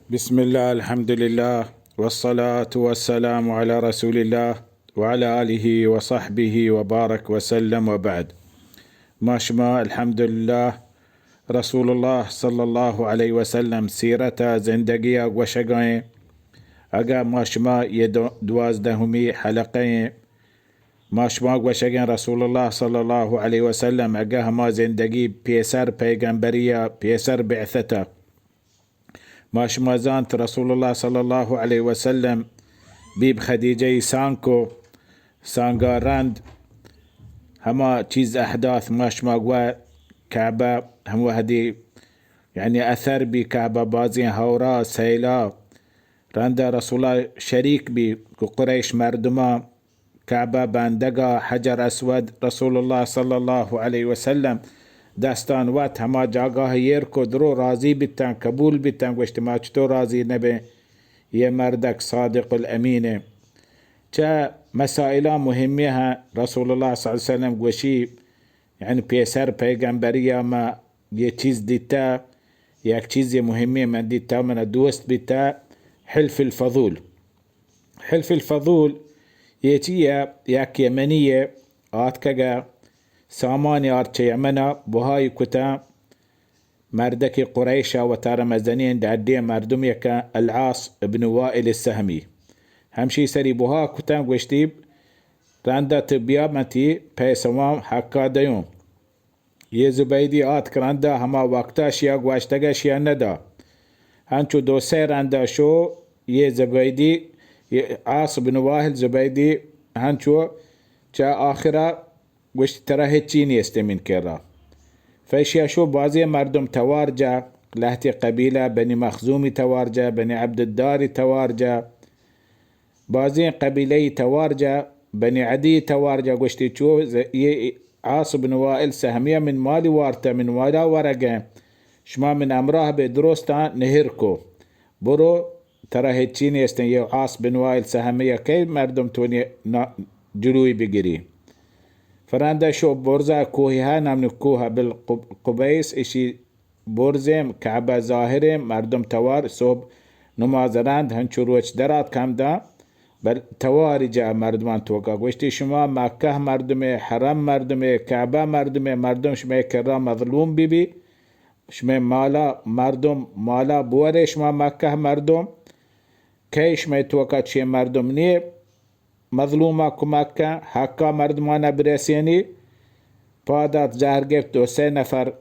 بسم الله، الحمد لله، والصلاة والسلام على رسول الله وعلى آله وصحبه وبارك وسلم، وبعد. ما شما الحمد لله رسول الله صلى الله عليه وسلم سيرته زندگی وشگاه اگا ما شما دوازدهمی حلقه ما شما وشگاه رسول الله صلى الله عليه وسلم اگا هما زندگی پیسر پیغمبریه پیسر بعثته ما شما زانت رسول الله صلى الله عليه وسلم بيب خديجة سانقاراند هما چیز احداث ما شما قوى كعبة هم هدي يعني اثر بي كعبة بازين هورا سيلا راند رسول الله شريك بي قريش مردما كعبة باندقا حجر اسود رسول الله صلى الله عليه وسلم داستان وات هما جاگاه يركو درو راضي بتان قبول بتان واجتماع چطور راضي نبي يا مردك صادق الأمينة چا مسائل مهمها رسول الله صلى الله عليه وسلم وشي يعني بيسر پیغمبرية ما يه چیز ديتا يك چیز مهمة من ديتا من دوست بتا حلف الفضول. حلف الفضول يتيا يك يمنية آتكا ساماني آرچه يمنا بهاي كتا مردك قريشة وتارى مزنين دعدي مردم يكا العاص ابن وائل السهمي همشي سري بها كتا وشتيب راندا تبيامتي بيسوام حكا ديون يه زبيدي آت كراندا هما وقتا شيا واشتغا شيا ندا هنچو دو سي راندا شو يه زبيدي عاص بن واهل زبيدي هنچو جا آخرا وش ترى هتشيني يستمين كرا فايش شو بعضي مردم توارجا لهتي قبيلة بني مخزومي توارجا بني عبد الدار توارجا بعضي قبيلي توارجا بني عدي توارجا وشتي شو عاص بن وائل سهمية من مالي وارتا من ولا ورقة شما من أمراه بدروستا نهركو برو ترى هتشيني يستن عاص بن وائل سهمية كي مردم توني جلوي بقري فراندا شو برزة كوهها نامن كوها بالقبيس اشي برزم كعبة ظاهرة مردم توار صوب نمازراند هنچو روش درات كام دا بل تواري جا مردمان توقع وشتي شما مكة مردم حرم مردم كعبة مردم شما كرا مظلوم بي شما مالا مردم مالا بوره شما مكة مردم كي شما توقع شي مردم نيه مظلومة كمكة حقا مردمانا برسيني پادات زهر گفت 2 نفر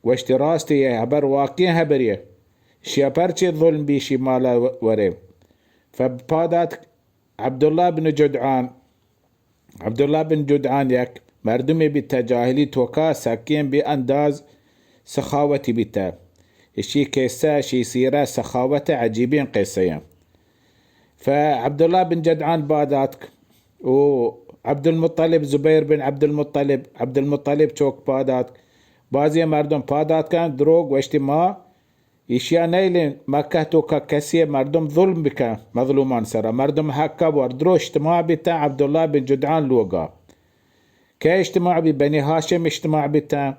واشت راستي هبر واقعي هبريه شي پرچه ظلم بيشي مالا وري فپادات عبد الله بن جدعان يك مردمي بالتجاهلي توكا ساكين بانداز سخاوتي بتا الشي كيسا شي سيرة سخاوة عجيبين قيسيا فعبد الله بن جدعان باداتك وعبد المطلب زبير بن عبد المطلب چوك باداتك بازي مردم بادات كان دروغ واشتما اشياء نيلين مكة توكا كسيه مردم ظلم بك مظلومان سرا مردم حقا وردرو اجتماع بتا عبد الله بن جدعان لوغا كي اجتماع ببني هاشم اجتماع بتا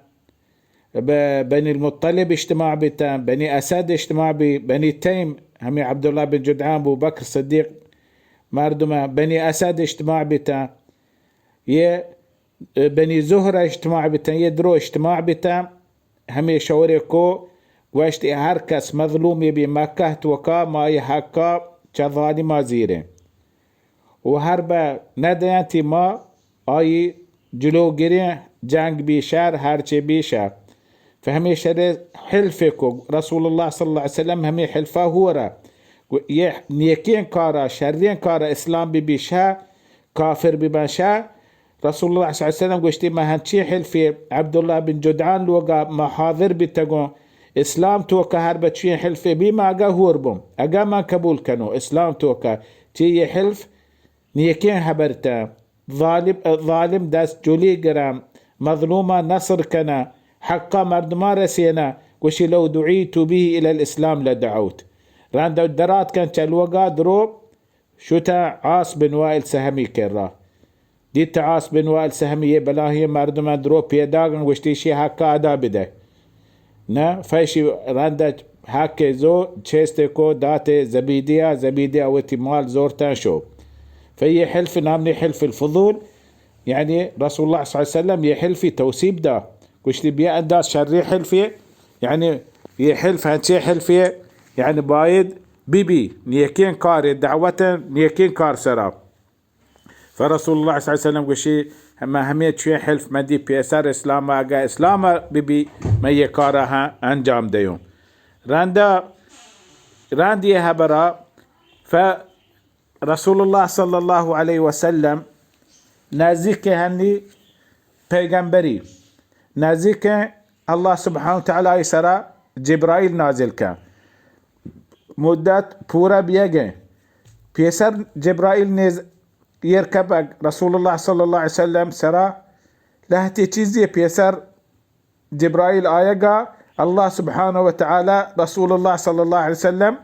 بني المطلب اجتماع بتا بني أسد اجتماع بني تيم همي عبد الله بن جدعان ابو بكر الصديق مردما بني أسد اجتماع بتا يه بني زهرة اجتماع بتا يدرو اجتماع بتا همي شوريكو واشتي هركس مظلوم يبي مكة توكا ما يحكا چظالي ما زيره وهربا نديانتي ما آي جلو گرين جنگ بيشار هرچه بيشار فهمي شر حلفكو رسول الله صلى الله عليه وسلم همي حلفه هورا نيكين كارا شرين كارا اسلام ببيشا كافر ببنشا رسول الله صلى الله عليه وسلم قشتي ما هنشي حلفي عبد الله بن جدعان لوغا محاضر بتقون اسلام توكا هربت شي حلفي بما اقا هوربم اقا ما قبول كانوا اسلام توكا تي حلف نيكين هبرتا ظالم داس جولي جرام مظلومة نصر كنا حقا مردما رسينا وشي لو دعيت به إلى الإسلام لدعوت راند درات كان چلوغا درو شتا عاص بن وائل سهمي كرا ديت عاص بن وائل سهمي بلاهي مردما درو بيداغن وشتي شي حقا ادا بده نا فايشي راند هاكي زو تشيستيكو داتي زبيديا وتمال زورتا شو. في حلف نامني حلف الفضول، يعني رسول الله صلى الله عليه وسلم يحلف توسيب دا كوش بيا انداس شري حلفي، يعني يحلف هنشي حلفي يعني بايد بيبي نيكين كار دعوة نيكين كار سرا. فرسول الله صلى الله عليه وسلم قشي هما هميت شوي حلف مدي بيسار اسلاما اقا اسلاما بيبي ما يكارها انجام ديون راندي هبرا. فرسول الله صلى الله عليه وسلم نازيك هني پیغمبری نازیک الله سبحانه وتعالى يسرى جبرائيل نازل كان مدت پورا بیگه پیسر جبرائيل نیز يركب رسول الله صلى الله عليه وسلم سرى لهتي چیزی پیسر جبرائيل آيقا الله سبحانه وتعالى رسول الله صلى الله عليه وسلم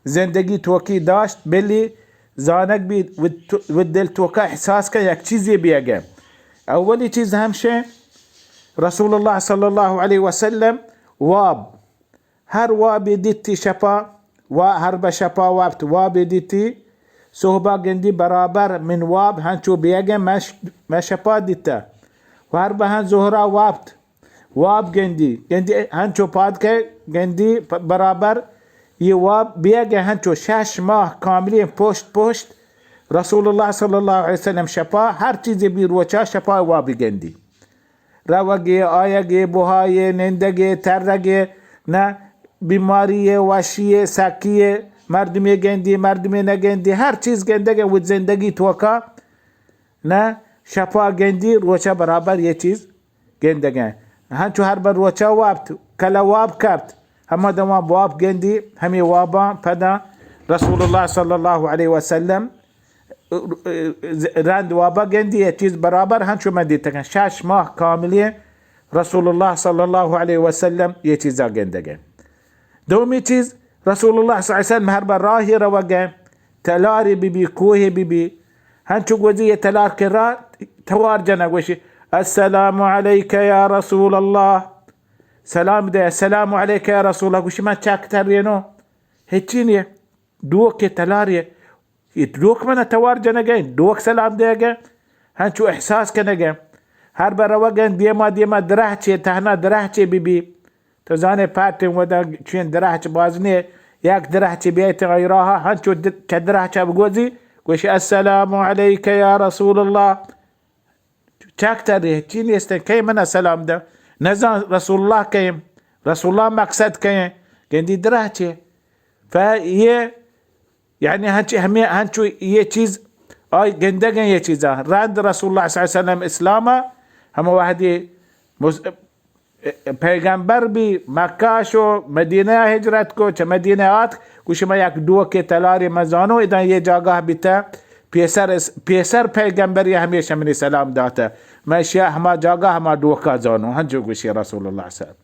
زندگی توکی داشت بلی زانک بید و دل توکا احساس که یک چیزی بیگه. اولی چیز همشه رسول الله صلى الله عليه وسلم واب هر واب دیتی شپا و هر بشپا وابت واب دیتی صحبا گندی برابر من واب هنچو بیگه ما شپا دیتا و هر بهن زهرا وابت واب گندی هنچو پاد که گندی برابر ये वाब बिया गए हंचो 6 माह कामली पोस्ट रसूल अल्लाह सल्लल्लाहु अलैहि वसल्लम शपा हर चीज़ भी रोचा शपा वाब गंदी रवगे आयगे बुहाये निंदगे तरगे ना बीमारी वाशिये साकिये मर्द में गंदी मर्द में न गंदी हर चीज़ गंदगे वो जिंदगी तोका ना शपा गंदी रोचा बराबर ये चीज़ गंदगे हंचो हर बार रोचा वाब कला वाब करत هم دوام بواب جندي همي وابا فدا رسول الله صلى الله عليه وسلم راند وابا جندي چیز برابر هنچو مدي تكن 6 ماه كاملية رسول الله صلى الله عليه وسلم ये चीज़ा جندگه. دومي چیز رسول الله صلى الله عليه وسلم هر بر راهي روگه تلاري ببي کوه ببي هنچو گوزي تلار كرا توار جنا گوشي السلام عليك يا رسول الله سلام ده السلام عليك يا رسول الله وش ما تشاكتر ينو هتشيني دوك تلاري دوك من توار جنگين دوك سلام ده هنشو احساس كنگه هر برا وگن ديما درحچه تهنا درحچه ببي تزانه پاتن ودا چين درحچ بازنه ياك درحچه بيت غيرها هنشو كدرحچه بگوزي وش السلام عليك يا رسول الله تشاكتر هتشيني استن كي من السلام ده نزان رسول الله كيم رسول الله مقصد كيم كندي درهچه فيه يعني هنچو ये चीज اي گندگن ये चीज़ा راند رسول الله صلى الله عليه وسلم اسلاما هم واحد پیغمبر بی مکه شو مدینه هجرت کو چه مدینه آت کوش ما یک دو که تلاری مزانو ادان یه جاگاه بیتا پیسر پیغمبری همیشه منی سلام داته ماشیا هما جاگاه هما دوکا زانو هنجو گوشی رسول الله صلی الله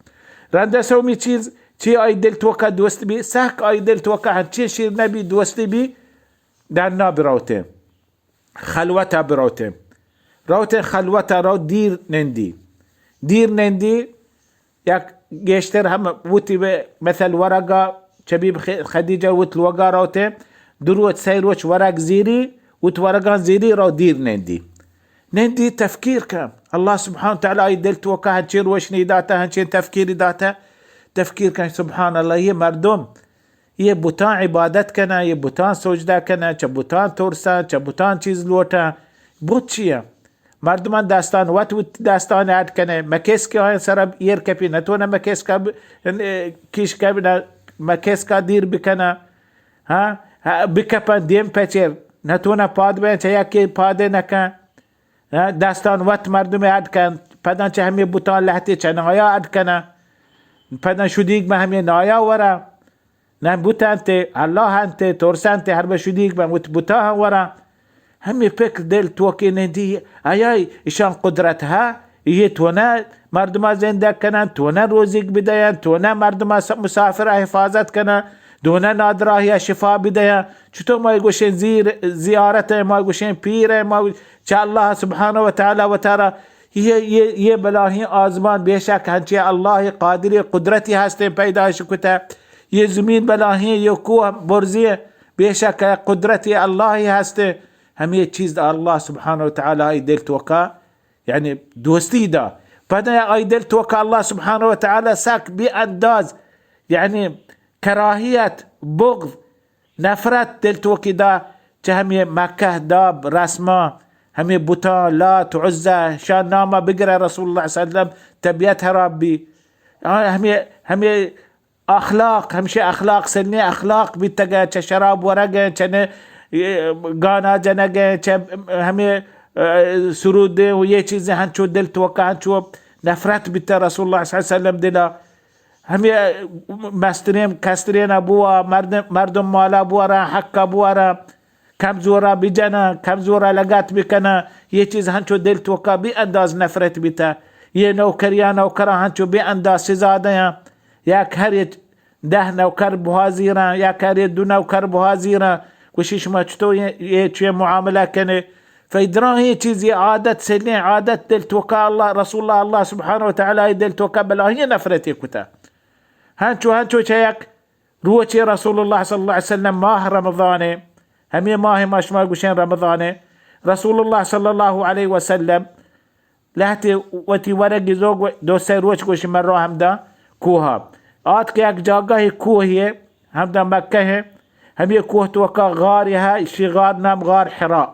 رنده سومی چیز چی آی دل توکا دوست بی سحک آی دل توکا هنچی شیر نبی دوستی بی در نا براوته خلوتا براوته راوته خلوتا راو دیر نندی یک گشتر هم وطی به مثل ورقا شبیب خدیجه وط الوقا راوته دروت سیروچ ورق زیری وط ورقان زیری راو دیر نندي تفكير كان الله سبحانه وتعالى يدلت وكا هنشير وشني داتا هنشير تفكيري داتا تفكير كان سبحان الله هي مردم هي بوتان عبادت كنا هي بوتان سجده كنا چه بوتان ترسا چه بوتان چیز لوتا بوت چیه مردمان داستان وات داستان عاد كنا مكيس که سرب ير كپي نتونا مكيس کا کیش کا مكيس کا دیر بکنا ها بکپن دیم پچر نتونا پاد به چیا کی پاده نکن داستان وقت مردم عد کن پدن چه همی بوتان لحتی چه نهایا عد کنه پدن شدیگ به همی نهایا ورا نه بوتان ته الله انته ترسان ته هر به شدیگ به بوتان ورا همی فکر دل توکی ندی ایای ایشان قدرتها یه تونه مردم زنده کنن تونه روزیک بدهن تونه مردم مسافر حفاظت کنن دونه نادراه شفا بدهن چطور ما گوشن زیارت ما گوشن پیر ما چه الله سبحانه و تعالی یه بلاهی آزمان بیشک هنچه الله قادری قدرتی هستیم پیدایش کتا یه زمین بلاهی یه کوه برزیه بیشک قدرتی اللهی هسته همه چیز الله سبحانه و تعالی ای دل توکا یعنی دوستی دا بعد ای دل توکا الله سبحانه و تعالی ساک بی انداز یعنی کراهیت بغض نفرت دل توکی دا چه همه مکه داب رسما همه بوتا لات و عزة شان نامه بقرأ رسول الله صلى الله عليه وسلم تبيتها ربي همه اخلاق همشه اخلاق سنی اخلاق بیتگه چه شراب ورگه چه گانا جنگه چه همه سروده و یه چیزی هنچو دل توقع هنچو نفرت بیت رسول الله صلی الله علیه وسلم دلا همه مسترین کسترین ابوها مردم مالا بوارا حق بوارا کم زورا بجنا کم زورا لگات بکنه یه چیز هنچو دل توقع بی انداز نفرت بیتا یه نوکرا هنچو بی انداز سزاده یک هر 10 نوکر بهازیرن یک هر 2 نوکر بهازیرن وشی شما چطور یه چیه معامله کنه فیدران یه چیزی عادت سنی عادت دل توقع الله رسول الله سبحانه و تعالی دل توقع بلاهی نفرتی کتا هنچو چه یک روچی رسول الله صلی الله علیه وسلم ماه رمضانه همه ماه ما شما گوشین رمضانه رسول الله صلی الله علیه وسلم لحتی وتی ورقی زوگ دو سه روچ گوشی من را هم دا کوها آت که یک جاگاه کوهیه هم دا مکه ہے همه کوه توقع غاری ہے شی غار نام غار حراء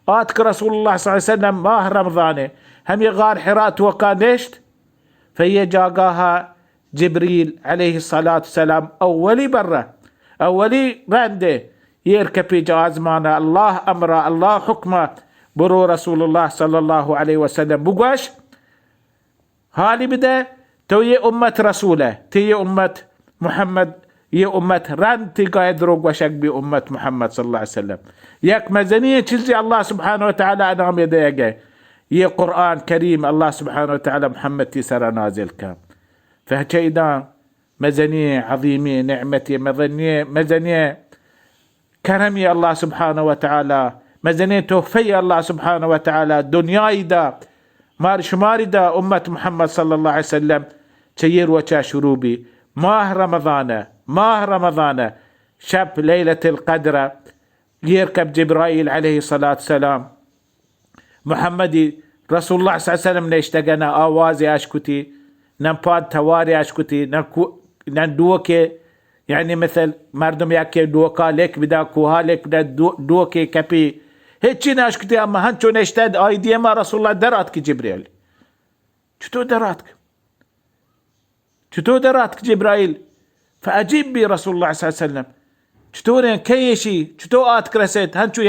آت که رسول الله صلی اللہ علیہ وسلم ماه رمضانه همه غار حراء توقع نشت فهي جاگاه جبريل عليه الصلاة والسلام أولي برا أولي رانده يركب جواز مانا الله أمره الله حكمه برو رسول الله صلى الله عليه وسلم بقواش هالي بدا تو يه أمة رسوله تي أمة محمد يه أمة ران تقايد روق وشك بأمة محمد صلى الله عليه وسلم يك مزنية تشزي الله سبحانه وتعالى أنهم يديقه يه قرآن كريم الله سبحانه وتعالى محمد تسر نازل كام فهكذا مزنية عظيمة نعمتي مزنية كرمي الله سبحانه وتعالى مزنية توفي الله سبحانه وتعالى دنياي دا شماري دا أمة محمد صلى الله عليه وسلم تشير وشا شروبي ماه رمضان شب ليلة القدر يركب جبرائيل عليه الصلاة والسلام محمدي رسول الله صلى الله عليه وسلم نشتغنا آوازي أشكتي نمپاد تواري أشكتي دوكي يعني مثل مردم يكي دوكا لك بدا كوها لك بدا دوكي كبي هيتشي ناشكتي اما هنچو نشتاد ايدي ما رسول الله دراتك جبريل چطور دراتك جبرائيل فأجيب بي رسول الله صلى الله عليه وسلم چطور كيشي چطور آتك رسيت هنچو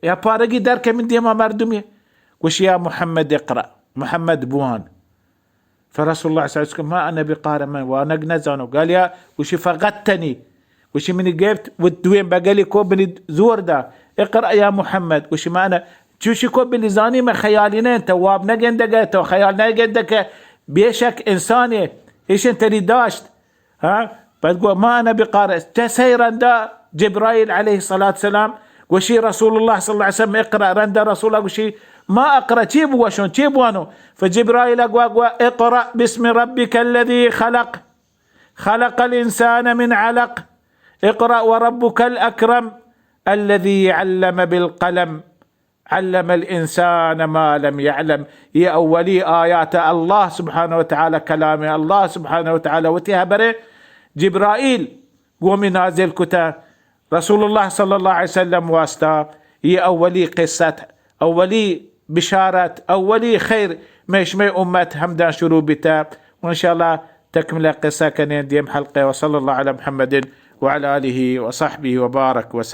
يا بارقي درك من ديما مردمي وش يا محمد اقرأ محمد بوان فرسول الله صلى الله عليه وسلم ما أنا بقارئ وأنا نزانو قال يا وش فقدتني وش من جبت ودوين بقالي كوب من زور دا اقرأ يا محمد وش ما أنا شو كوب لزاني ما خيالين تواب نجندك تو خيال نجندك بيشك إنساني إيش أنت اللي داشت ها بتقول ما أنا بقارئ تسيرا دا جبرائيل عليه الصلاة والسلام وشي رسول الله صلى الله عليه وسلم اقرأ رندا رسول الله وشي ما أقرأ تيب وشون تيب وانو فجبرائيل اقرأ باسم ربك الذي خلق الإنسان من علق اقرأ وربك الأكرم الذي علم بالقلم علم الإنسان ما لم يعلم يا أولي آيات الله سبحانه وتعالى كلام الله سبحانه وتعالى وتهبره جبرائيل ومن نازل كتا رسول الله صلى الله عليه وسلم واسطة هي أولي قصة أولي بشارة أولي خير مشمي أمة همدان شروبتا وإن شاء الله تكمل قصة كان ديم حلقة وصلى الله على محمد وعلى آله وصحبه وبارك وسلم.